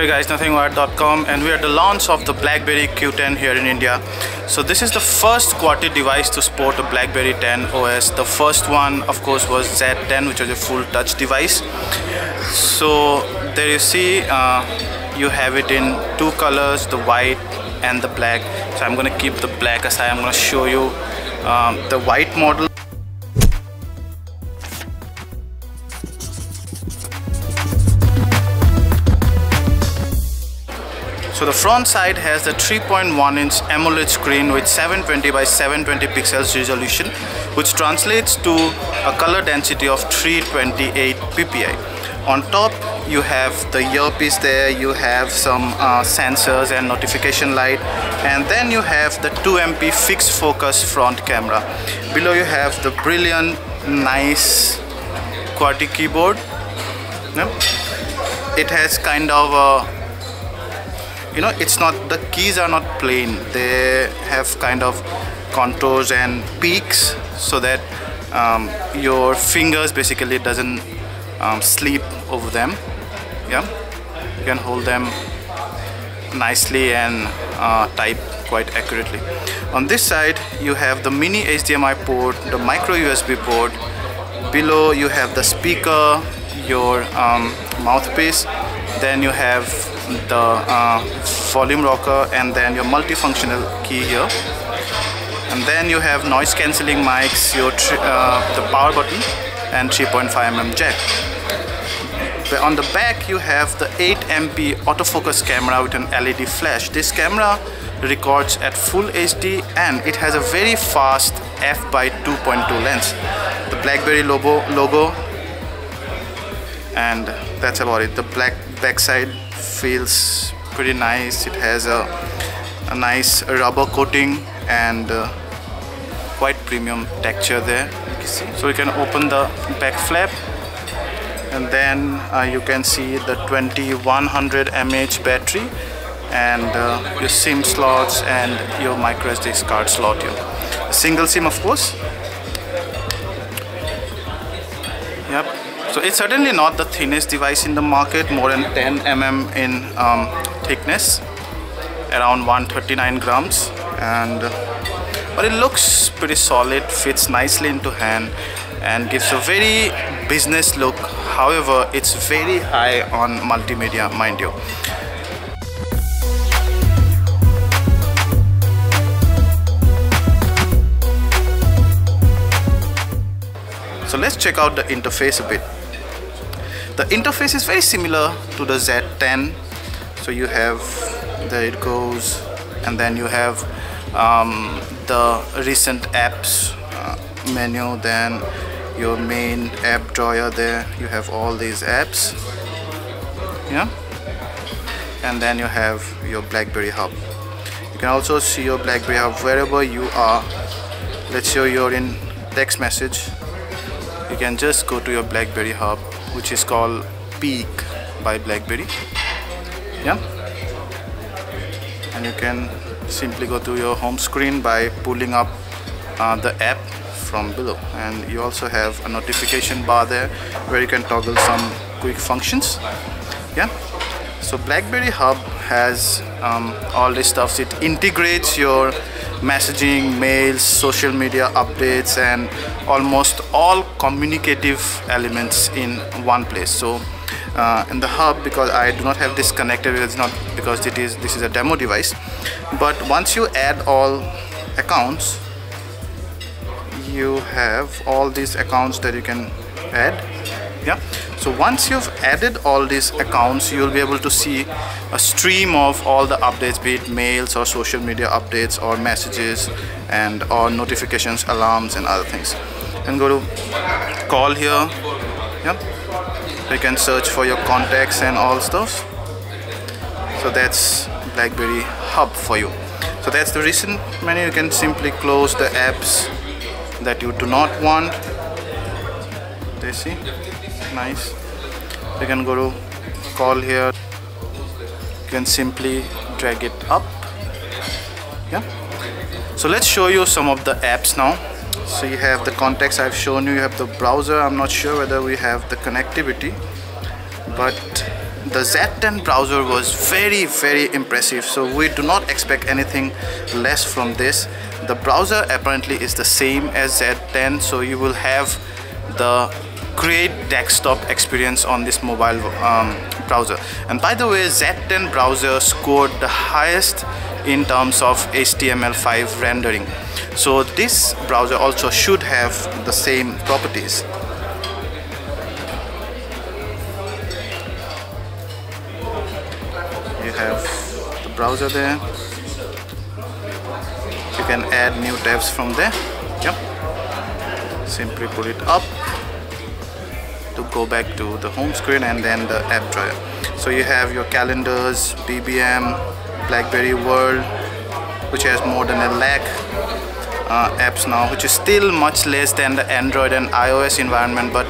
Hey guys, nothingwired.com, and we are at the launch of the Blackberry Q10 here in India. So this is the first QWERTY device to sport a Blackberry 10 OS. The first one of course was Z10, which was a full touch device. So there you see you have it in two colors, the white and the black. So I'm going to keep the black aside. I'm going to show you the white model. So the front side has the 3.1-inch AMOLED screen with 720 by 720 pixels resolution, which translates to a color density of 328 ppi. On top you have the earpiece there, you have some sensors and notification light, and then you have the 2MP fixed focus front camera. Below you have the brilliant, nice QWERTY keyboard. It has kind of a, it's not, the keys are not plain, they have kind of contours and peaks so that your fingers basically doesn't sleep over them. You can hold them nicely and type quite accurately. On this side you have the mini HDMI port, the micro USB port. Below you have the speaker, your mouthpiece, then you have the volume rocker, and then your multifunctional key here, and then you have noise cancelling mics, your the power button, and 3.5mm jack. On the back you have the 8MP autofocus camera with an LED flash. This camera records at full HD and it has a very fast f/2.2 lens. The Blackberry logo, and that's about it. The backside feels pretty nice. It has a nice rubber coating and quite premium texture there. You see. So you can open the back flap, and then you can see the 2100 mAh battery and your SIM slots and your micro SD card slot here. A single SIM of course. Yep. So it's certainly not the thinnest device in the market, more than 10 mm in thickness, around 139 grams, but it looks pretty solid, fits nicely into hand and gives a very business look. However, it's very high on multimedia, mind you. So let's check out the interface a bit. The interface is very similar to the Z10. So you have, there it goes, and then you have the recent apps menu, then your main app drawer there. You have all these apps, and then you have your Blackberry Hub. You can also see your Blackberry Hub wherever you are. Let's say you're in text message. You can just go to your Blackberry Hub, which is called Peak by Blackberry. And you can simply go to your home screen by pulling up the app from below, and you also have a notification bar there where you can toggle some quick functions. So Blackberry Hub has all this stuff. It integrates your messaging, mails, social media updates, and almost all communicative elements in one place. So in the hub, because I do not have this connected, it's not because this is a demo device, but once you add all accounts, you have all these accounts that you can add. So once you've added all these accounts, you'll be able to see a stream of all the updates, be it mails or social media updates or messages and or notifications, alarms and other things. And go to call here. You can search for your contacts and all stuff. So that's Blackberry Hub for you. So that's the recent menu. You can simply close the apps that you do not want. They see, nice. You can go to call here. You can simply drag it up. So let's show you some of the apps now. So you have the contacts I've shown you. You have the browser. I'm not sure whether we have the connectivity, but the Z10 browser was very impressive, so we do not expect anything less from this. The browser apparently is the same as Z10, so you will have the great desktop experience on this mobile browser. And by the way, Z10 browser scored the highest in terms of HTML5 rendering, so this browser also should have the same properties. You have the browser there. You can add new tabs from there. Yep. Simply put it up to go back to the home screen, and then the app drawer. So you have your calendars, BBM, Blackberry World, which has more than 1 lakh apps now, which is still much less than the Android and iOS environment, but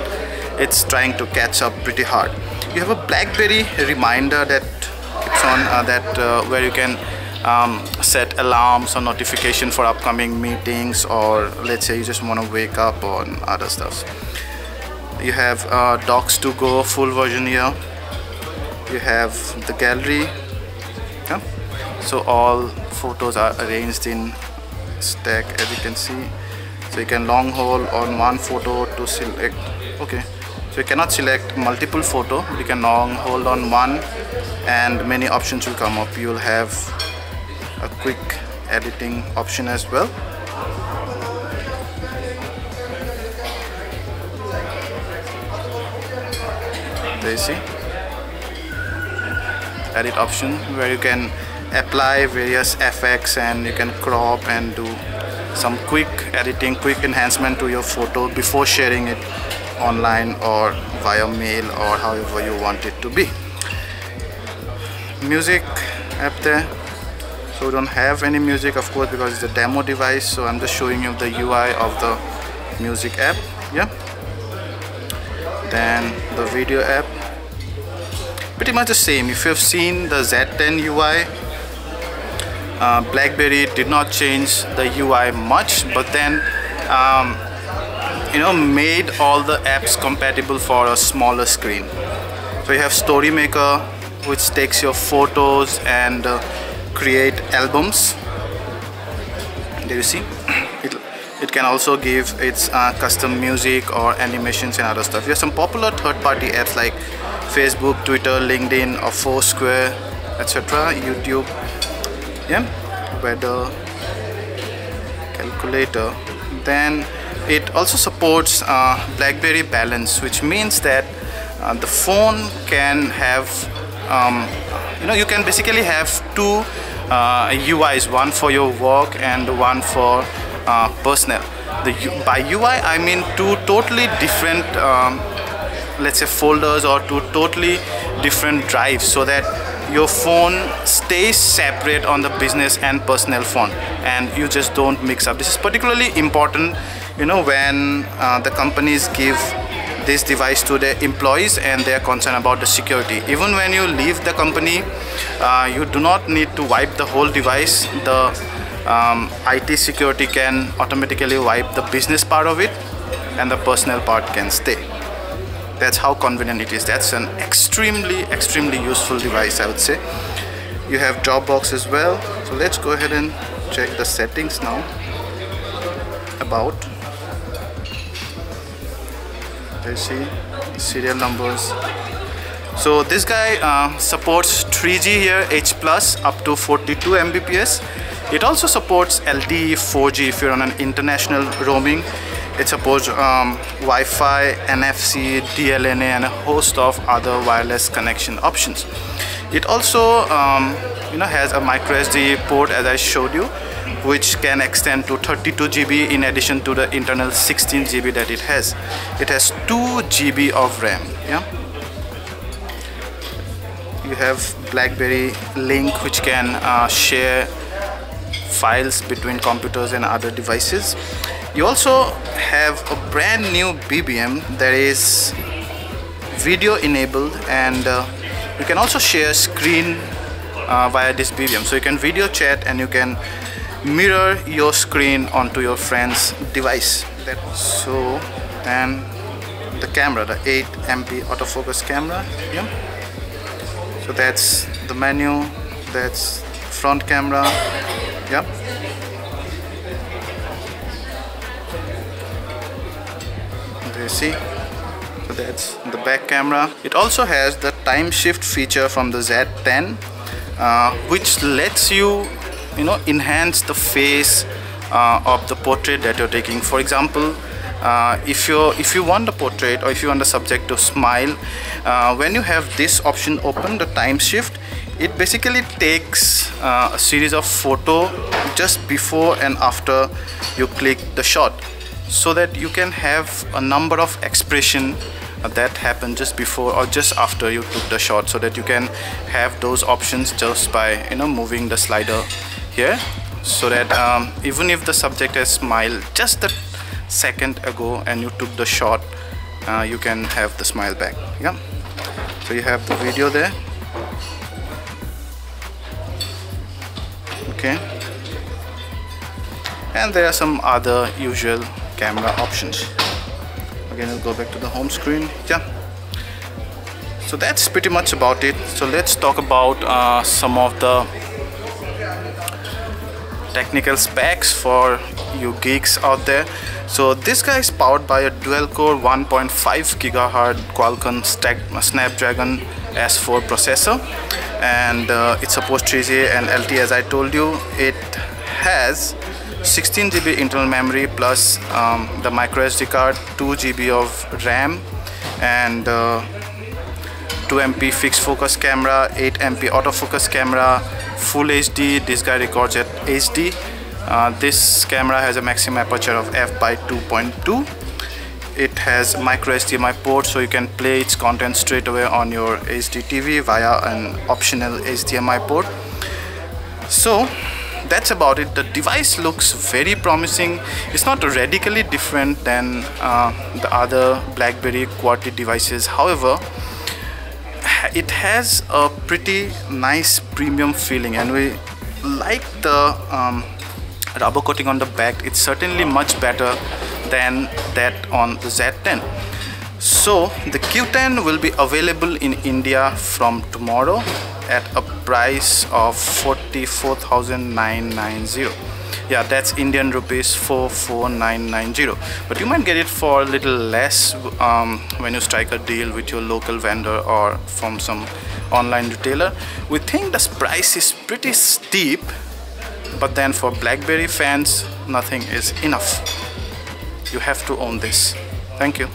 it's trying to catch up pretty hard. You have a Blackberry reminder that keeps on where you can set alarms or notification for upcoming meetings, or let's say you just want to wake up on other stuff. You have Docs to Go full version here. You have the gallery. Yeah? So all photos are arranged in stack, as you can see. So you can long hold on one photo to select. Okay, so you cannot select multiple photo, but you can long hold on one, and many options will come up. You will have a quick editing option as well. There you see edit option, where you can apply various effects and you can crop and do some quick editing, quick enhancement to your photo before sharing it online or via mail or however you want it to be. Music app there. So we don't have any music, of course, because it's a demo device, so I'm just showing you the UI of the music app. Yeah. Then the video app, pretty much the same. If you've seen the Z10 UI, Blackberry did not change the UI much, but then made all the apps compatible for a smaller screen. So you have Story Maker, which takes your photos and create albums. There you see. It can also give its custom music or animations and other stuff. You have some popular third-party apps like Facebook, Twitter, LinkedIn, or Foursquare, etc. YouTube. Yeah, weather, calculator. Then it also supports Blackberry Balance, which means that the phone can have, you can basically have two UIs, one for your work and one for personal. By UI I mean two totally different let's say folders or two totally different drives, so that your phone stays separate on the business and personal phone and you just don't mix up. This is particularly important when the companies give this device to their employees and they are concerned about the security. Even when you leave the company, you do not need to wipe the whole device. The IT security can automatically wipe the business part of it and the personal part can stay. That's how convenient it is. That's an extremely useful device, I would say. You have Dropbox as well. So let's go ahead and check the settings now. About, you see serial numbers. So this guy supports 3G here, H+ up to 42 Mbps. It also supports LTE 4G if you're on an international roaming. It supports Wi-Fi, NFC, DLNA, and a host of other wireless connection options. It also has a micro SD port, as I showed you, which can extend to 32 GB in addition to the internal 16 GB that it has. It has 2 GB of RAM. Yeah. You have Blackberry Link, which can share files between computers and other devices. You also have a brand new BBM that is video enabled, and you can also share screen via this BBM. So you can video chat and you can mirror your screen onto your friend's device. And the camera, the 8 MP autofocus camera. Yeah. So that's the menu, that's front camera. Yep. There you see. So that's the back camera. It also has the time shift feature from the Z10, which lets you enhance the face of the portrait that you're taking. For example, if you want the portrait or if you want the subject to smile, when you have this option open, the time shift, it basically takes a series of photo just before and after you click the shot, so that you can have a number of expression that happen just before or just after you took the shot, so that you can have those options just by moving the slider here, so that even if the subject has smiled just a second ago and you took the shot, you can have the smile back. Yeah, so you have the video there. Okay, and there are some other usual camera options. Again, I'll go back to the home screen. Yeah, so that's pretty much about it. So let's talk about some of the technical specs for you geeks out there. So this guy is powered by a dual-core 1.5 GHz Qualcomm Snapdragon S4 processor, and it supports 3G and LTE. As I told you, it has 16 GB internal memory plus the micro SD card, 2 GB of RAM, and 2 MP fixed focus camera, 8 MP autofocus camera, full HD. This guy records at HD. This camera has a maximum aperture of f/2.2. It has micro HDMI port, so you can play its content straight away on your HD TV via an optional HDMI port. So that's about it. The device looks very promising. It's not radically different than the other Blackberry QWERTY devices. However, it has a pretty nice premium feeling, and we like the rubber coating on the back. It's certainly much better than that on the Z10. So the Q10 will be available in India from tomorrow at a price of 44,990. Yeah, that's Indian rupees 44,990. But you might get it for a little less when you strike a deal with your local vendor or from some online retailer. We think this price is pretty steep, but then for Blackberry fans, nothing is enough. You have to own this. Thank you.